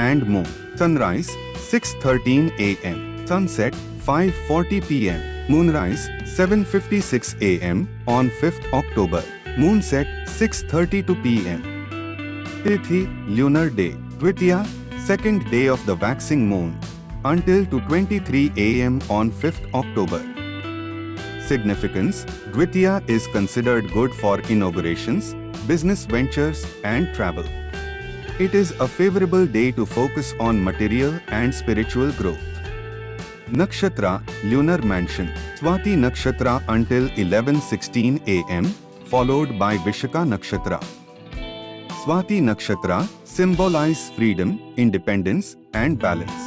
and moon. Sunrise 6:13 a.m. Sunset 5:40 p.m. Moonrise 7:56 a.m. on 5th October. Moonset 6:32 p.m. Tithi Lunar Day Dvitiya, second day of the waxing moon, until 2:23 a.m. on 5th October. Significance: Dvitiya is considered good for inaugurations, business ventures and travel. It is a favorable day to focus on material and spiritual growth. Nakshatra Lunar Mansion Swati Nakshatra until 11:16 a.m. followed by Vishaka Nakshatra. Swati Nakshatra symbolize freedom, independence and balance.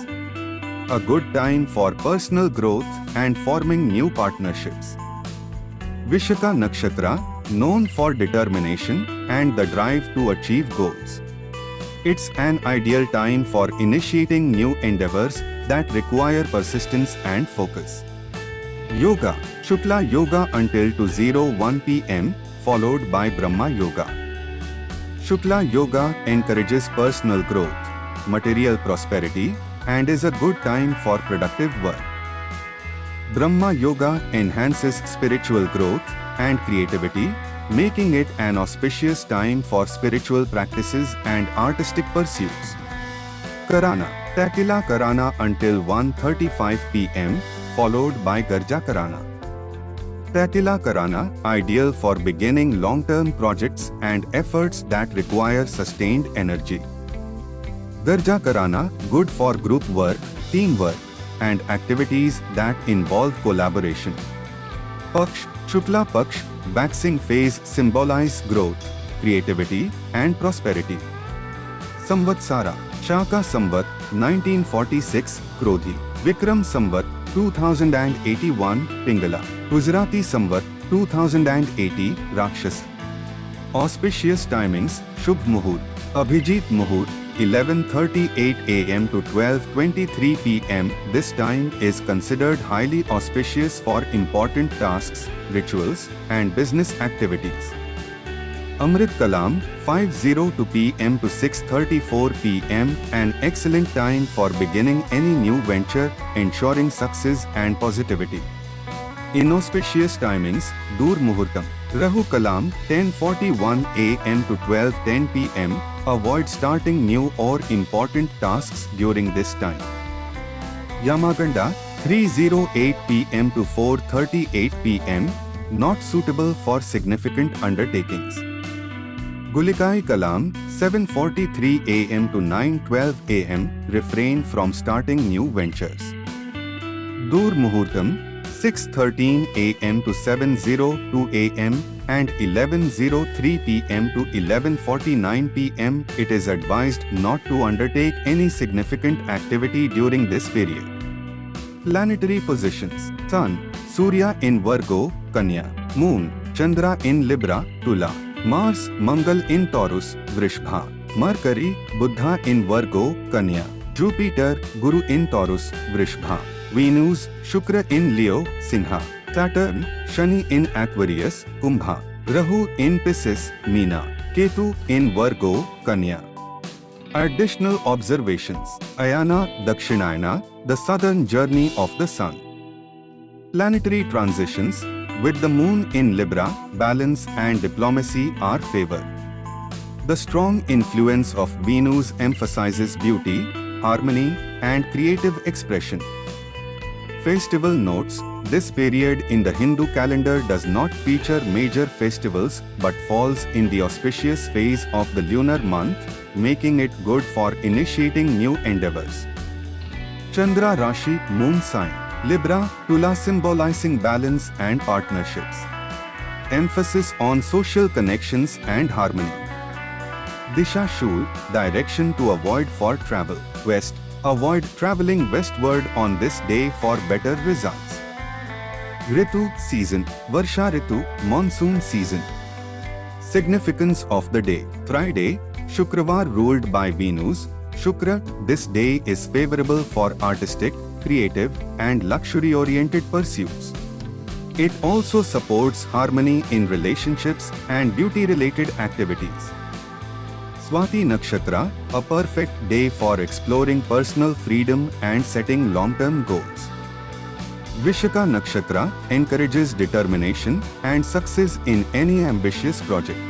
A good time for personal growth and forming new partnerships. Vishaka Nakshatra known for determination and the drive to achieve goals. It's an ideal time for initiating new endeavors that require persistence and focus. Yoga Shukla Yoga until 2:01 p.m. followed by Brahma Yoga. Shukla Yoga encourages personal growth, material prosperity and is a good time for productive work. Brahma Yoga enhances spiritual growth and creativity, making it an auspicious time for spiritual practices and artistic pursuits. Karana Tatila Karana until 1:35 p.m. followed by Garja Karana. Tatila Karana ideal for beginning long-term projects and efforts that require sustained energy. Garja Karana good for group work, teamwork and activities that involve collaboration. Paksh Shukla Paksh waxing phase symbolize growth, creativity and prosperity. Samvatsara Shaka Samvat 1946 Krodhi. Vikram Samvat 2081 Pingala. Gujarati Samvat 2080 Rakshasa. Auspicious timings: Shubh Muhurt Abhijit Muhurt 11:38 a.m. to 12:23 p.m. This time is considered highly auspicious for important tasks, rituals and business activities. Amrit Kalam 5:02 p.m. to 6:34 p.m. an excellent time for beginning any new venture, ensuring success and positivity. Inauspicious timings: Dur Muhurtam Rahu Kalam 10:41 a.m. to 12:10 p.m. Avoid starting new or important tasks during this time. Yamaganda 3:08 p.m. to 4:38 p.m. not suitable for significant undertakings. Gulikai Kalam 7:43 a.m. to 9:12 a.m. refrain from starting new ventures. Dur Muhurtam 6:13 a.m. to 7:02 a.m. and 11:03 p.m. to 11:49 p.m. It is advised not to undertake any significant activity during this period. Planetary positions: Sun, Surya in Virgo, Kanya. Moon, Chandra in Libra, Tula. Mars, Mangal in Taurus, Vrishbha. Mercury, Buddha in Virgo, Kanya. Jupiter, Guru in Taurus, Vrishbha. Venus, Shukra in Leo, Sinha. Saturn, Shani in Aquarius, Kumbha. Rahu in Pisces, Meena. Ketu in Virgo, Kanya. Additional observations: Ayana Dakshinayana, the southern journey of the sun. Planetary transitions: with the moon in Libra, balance and diplomacy are favored. The strong influence of Venus emphasizes beauty, harmony and creative expression. Festival notes: this period in the Hindu calendar does not feature major festivals but falls in the auspicious phase of the lunar month, making it good for initiating new endeavors. Chandra Rashi Moon sign Libra, Tula symbolizing balance and partnerships. Emphasis on social connections and harmony. Disha Shul, direction to avoid for travel. West, avoid traveling westward on this day for better results. Ritu season, Varsha Ritu, monsoon season. Significance of the day: Friday, Shukravar ruled by Venus. Shukra, this day is favorable for artistic, creative and luxury-oriented pursuits. It also supports harmony in relationships and beauty-related activities. Swati Nakshatra, a perfect day for exploring personal freedom and setting long-term goals. Vishaka Nakshatra encourages determination and success in any ambitious project.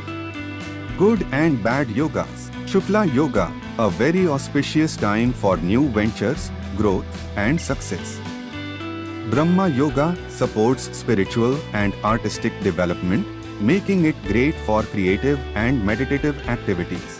Good and bad yogas. Shukla Yoga, a very auspicious time for new ventures, growth and success. Brahma Yoga supports spiritual and artistic development, making it great for creative and meditative activities.